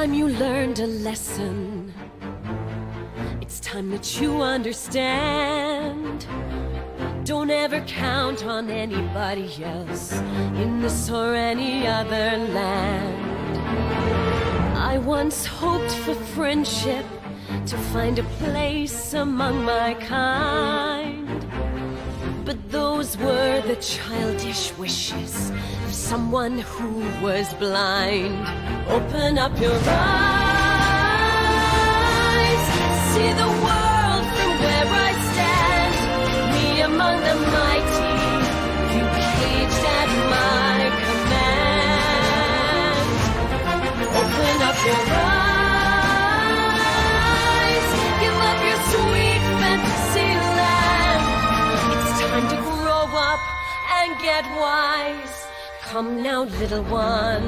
time you learned a lesson. It's time that you understand. Don't ever count on anybody else in this or any other land. I once hoped for friendship, to find a place among my kind. But those were the childish wishes of someone who was blind. Open up your eyes, see the world from where I stand. Me among the mighty, you caged at my command. Open up your eyes, give up your sweet fantasy land. It's time to grow up and get wise. Come now, little one,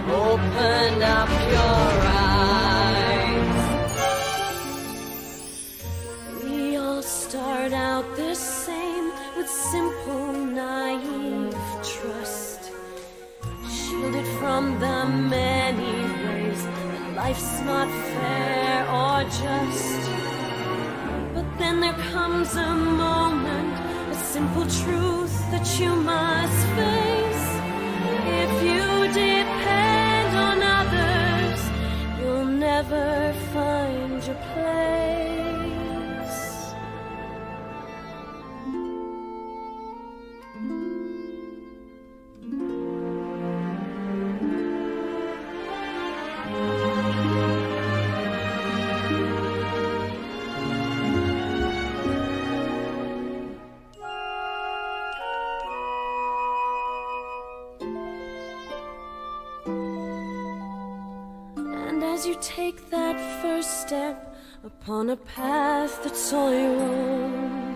open up your eyes. We all start out the same, with simple, naive trust, shielded from the many ways that life's not fair or just. But then there comes a moment, a simple truth that you must face. If you depend on others, you'll never find your place. As you take that first step upon a path that's all your own,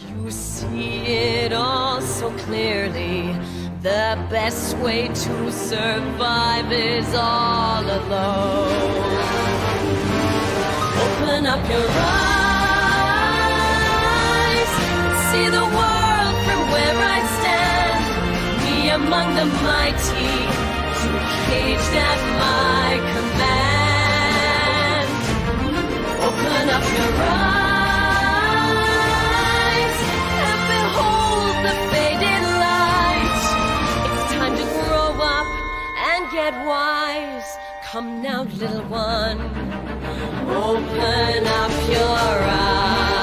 you see it all so clearly. The best way to survive is all alone. Open up your eyes and see the world from where I stand. Me among the mighty, you caged at my command. Open up your eyes and behold the faded light. It's time to grow up and get wise. Come now, little one, open up your eyes.